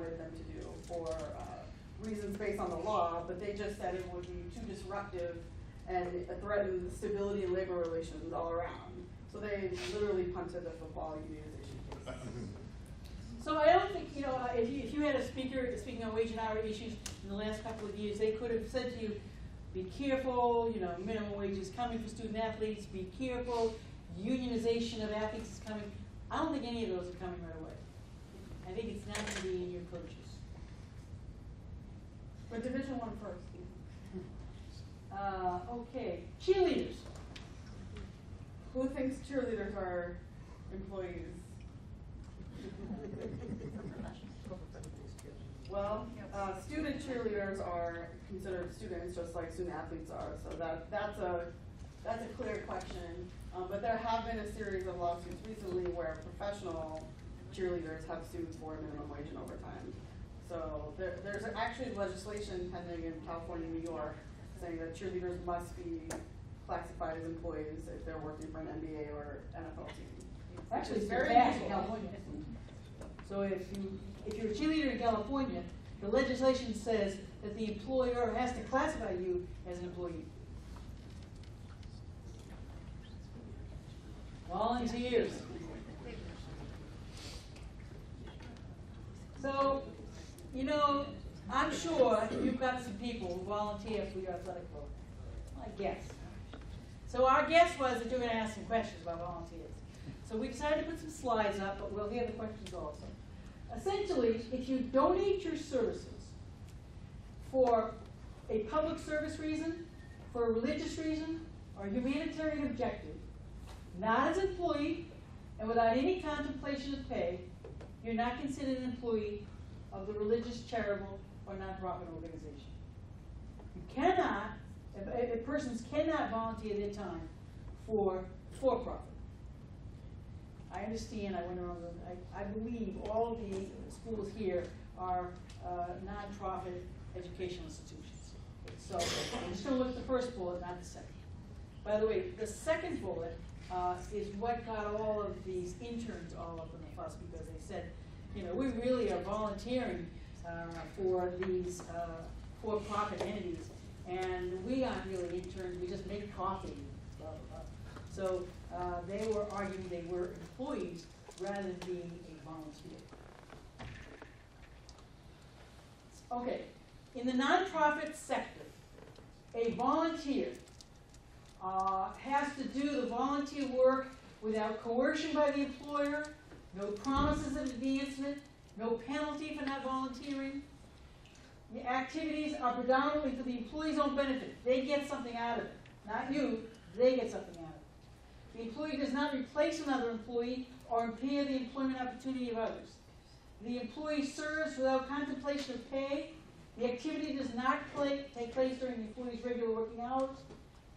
wanted them to do for reasons based on the law, but they just said it would be too disruptive and threaten stability and labor relations all around. So they literally punted the football unionization case. So I don't think, if you had a speaker speaking on wage and hour issues in the last couple of years, they could have said to you, be careful, minimum wage is coming for student athletes, be careful, unionization of athletes is coming. I don't think any of those are coming right away. I think it's not going to be in your coaches. For Division I first. Okay, cheerleaders. Who thinks cheerleaders are employees? Well, student cheerleaders are considered students just like student athletes are, so that's a clear question. But there have been a series of lawsuits recently where professional cheerleaders have sued for minimum wage and overtime. So there's actually legislation pending in California and New York saying that cheerleaders must be classified as employees if they're working for an NBA or NFL team. Actually, it's very very bad in useful. California. So if you're a cheerleader in California, the legislation says that the employer has to classify you as an employee. Volunteers. So, I'm sure you've got some people who volunteer for your athletic program. I guess. So our guess was that you're going to ask some questions about volunteers. So we decided to put some slides up, but we'll hear the questions also. Essentially, if you donate your services for a public service reason, for a religious reason, or a humanitarian objective, not as an employee, and without any contemplation of pay, you're not considered an employee of the religious, charitable, or nonprofit organization. You cannot, persons cannot volunteer their time for-profit. I understand, I went around, I believe all of the schools here are nonprofit educational institutions. So I'm just going to look at the first bullet, not the second. By the way, the second bullet is what got all of these interns all up in the fuss, because they said, we really are volunteering for these for-profit entities, and we aren't really interns, we just make coffee, blah, blah, blah. So they were arguing they were employees rather than being a volunteer. Okay, in the nonprofit sector, a volunteer has to do the volunteer work without coercion by the employer, no promises of advancement, no penalty for not volunteering. The activities are predominantly for the employee's own benefit. They get something out of it. Not you, they get something out of it. The employee does not replace another employee or impair the employment opportunity of others. The employee serves without contemplation of pay. The activity does not take place during the employee's regular working hours,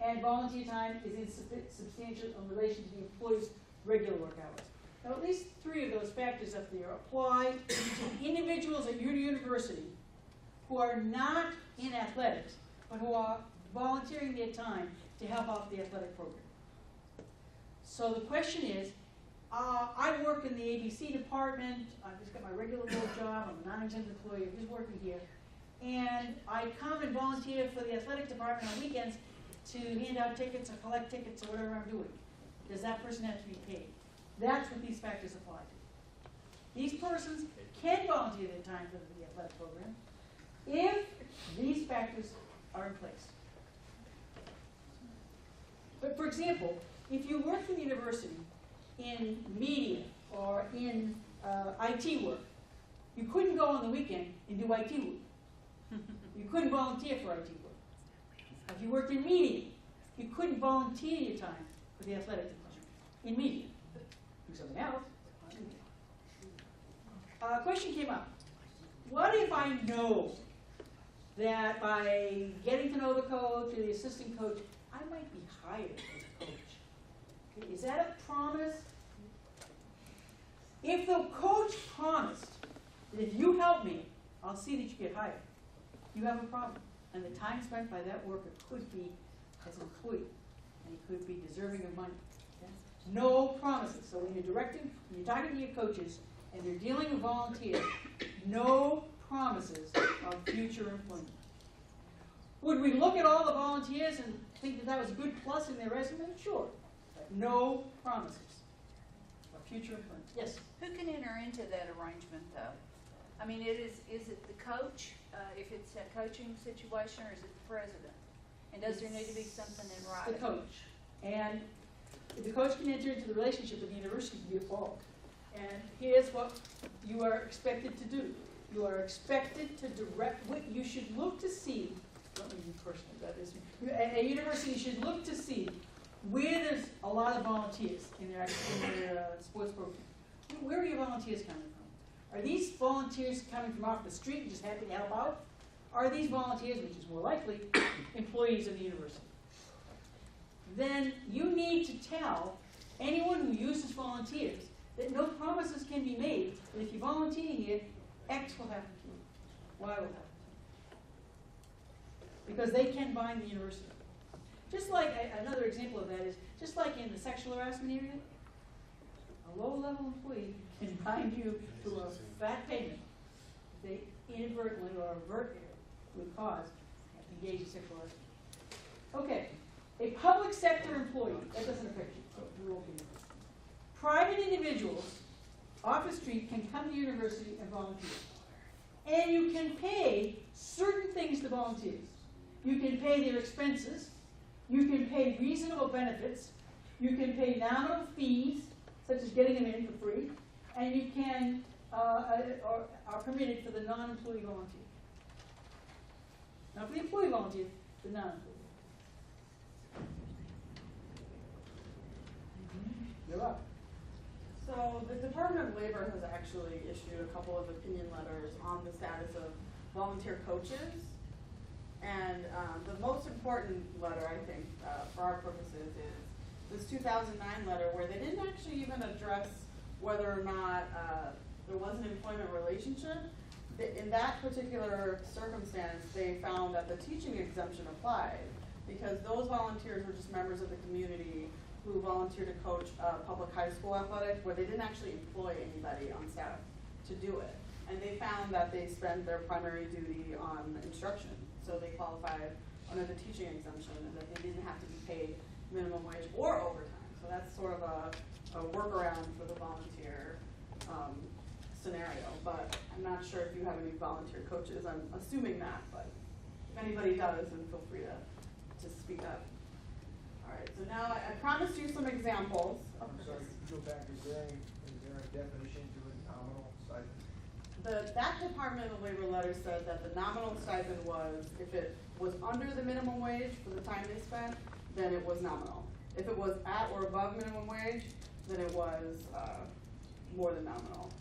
and volunteer time is insubstantial in relation to the employee's regular work hours. Now, at least 3 of those factors up there apply to individuals at your university who are not in athletics, but who are volunteering their time to help out the athletic program. So the question is, I work in the ABC department, I've just got my regular old job, I'm a non-exempt employee, I'm just working here, and I come and volunteer for the athletic department on weekends to hand out tickets or collect tickets or whatever I'm doing. Does that person have to be paid? That's what these factors apply to. These persons can volunteer their time for the athletic program if these factors are in place. But for example, if you work for the university in media or in IT work, you couldn't go on the weekend and do IT work. You couldn't volunteer for IT work. If you worked in media, you couldn't volunteer your time for the athletic department in media. Do something else. A question came up. What if I know that by getting to know the coach or the assistant coach, I might be hired as a coach? Okay, is that a promise? If the coach promised that if you help me, I'll see that you get hired, you have a problem. And the time spent by that worker could be as an employee, and he could be deserving of money. Okay? No promises. So when you're talking to your coaches, and they're dealing with volunteers, no promises of future employment. Would we look at all the volunteers and think that that was a good plus in their resume? Sure. But no promises of future employment. Yes? Who can enter into that arrangement, though? I mean, is it the coach, if it's a coaching situation, or is it the president? And does there need to be something in writing? The coach. And the coach can enter into the relationship with the university to be involved. And here's what you are expected to do. You are expected to direct, what you should look to see, not me personally, that is, a university should look to see where there's a lot of volunteers in their sports program. Where are your volunteers coming from? Are these volunteers coming from off the street and just happy to help out? Are these volunteers, which is more likely, employees of the university? Then you need to tell anyone who uses volunteers that no promises can be made that if you volunteer here, X will happen to you, Y will happen to you. Because they can bind the university. Just like, another example of that is, just like in the sexual harassment area, a low-level employee can bind you to a fat payment if they inadvertently or overtly would cause engage in sexual harassment. Okay, a public sector employee, that doesn't affect you, so you won't be. Private individuals off the street can come to university and volunteer. And you can pay certain things to volunteers. You can pay their expenses, you can pay reasonable benefits, you can pay nominal fees, such as getting them in for free, and you can, are permitted for the non-employee volunteer. Not for the employee volunteer, the non-employee. You're up. So the Department of Labor has actually issued a couple of opinion letters on the status of volunteer coaches. And the most important letter, I think, for our purposes is this 2009 letter where they didn't actually even address whether or not there was an employment relationship. In that particular circumstance, they found that the teaching exemption applied because those volunteers were just members of the community who volunteered to coach public high school athletics where they didn't actually employ anybody on staff to do it. And they found that they spent their primary duty on instruction. So they qualified under the teaching exemption and that they didn't have to be paid minimum wage or overtime. So that's sort of a workaround for the volunteer scenario. But I'm not sure if you have any volunteer coaches. I'm assuming that, but if anybody does, then feel free to speak up. All right, so now I promised you some examples. I'm sorry, could you go back, is there a definition to a nominal stipend? That Department of Labor letter said that the nominal stipend was, if it was under the minimum wage for the time they spent, then it was nominal. If it was at or above minimum wage, then it was more than nominal.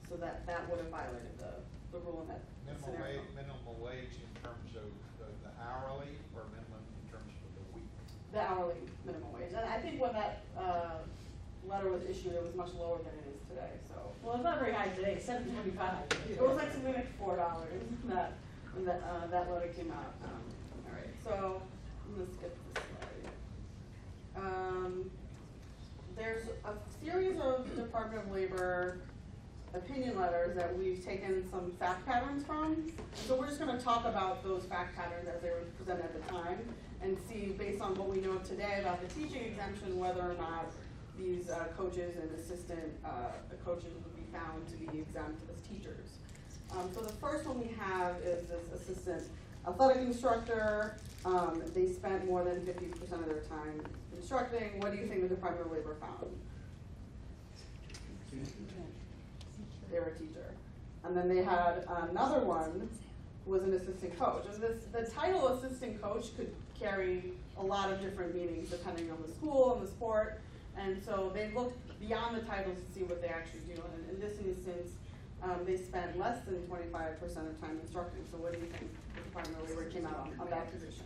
So that would have violated the rule in that scenario. Minimum wage in terms of the hourly or minimum in terms of the week? The hourly minimum wage. And I think when that letter was issued, it was much lower than it is today. So Well, it's not very high today, $7.25. it was like something like $4 when that letter came out. All right, so I'm gonna skip this slide. There's a series of Department of Labor opinion letters that we've taken some fact patterns from. So we're just going to talk about those fact patterns as they were presented at the time and see, based on what we know today about the teaching exemption, whether or not these coaches and assistant coaches would be found to be exempt as teachers. So the first one we have is this assistant athletic instructor. They spent more than 50% of their time instructing. What do you think the Department of Labor found? They were a teacher. And then they had another one who was an assistant coach. And the title assistant coach could carry a lot of different meanings depending on the school and the sport. And so they looked beyond the titles to see what they actually do. And in this instance, they spent less than 25% of time instructing. So what do you think the Department of Labor came out on that position?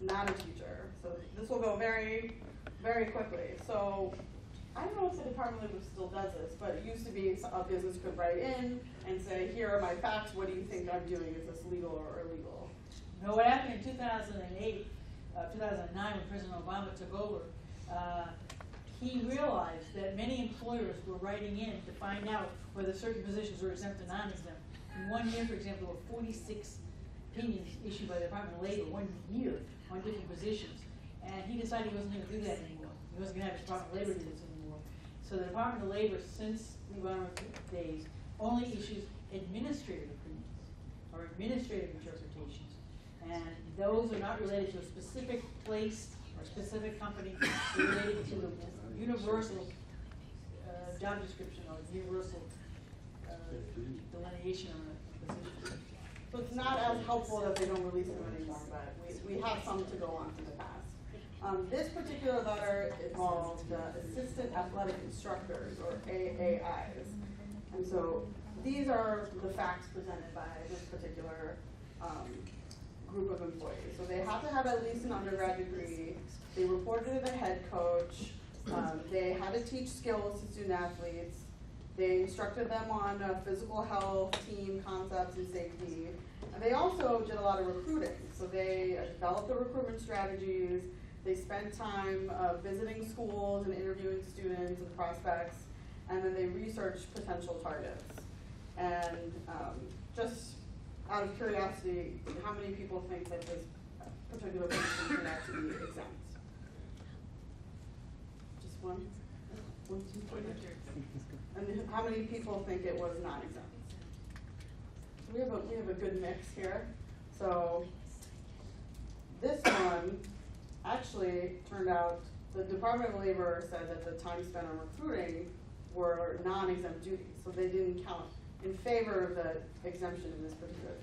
Not a teacher. So this will go very, very quickly. So I don't know if the Department of Labor still does this, but it used to be a business could write in and say, here are my facts, what do you think I'm doing? Is this legal or illegal? No, what happened in 2008, 2009 when President Obama took over, he realized that many employers were writing in to find out whether certain positions were exempt or non-exempt. In 1 year, for example, there were 46 opinions issued by the Department of Labor 1 year on different positions. And he decided he wasn't gonna do that anymore. He wasn't gonna have the Department of Labor do this anymore. So the Department of Labor, since the Obama days, only issues administrative opinions or administrative interpretations. And those are not related to a specific place or specific company. They're related to the universal job description or universal delineation of a position. So it's not as helpful that they don't release them anymore, but we have some to go on to the past. This particular letter involved assistant athletic instructors, or AAIs. And so these are the facts presented by this particular group of employees. So they have to have at least an undergrad degree. They reported to the head coach. They had to teach skills to student athletes. They instructed them on physical health, team concepts, and safety. And they also did a lot of recruiting. So they developed the recruitment strategies. They spent time visiting schools and interviewing students and prospects. And then they researched potential targets. And just out of curiosity, how many people think that this particular position turned out to be exempt? Just one? 1, 2, 3. And how many people think it was non-exempt? So we have a good mix here. So this one actually turned out, the Department of Labor said that the time spent on recruiting were non-exempt duties, so they didn't count in favor of the exemption in this particular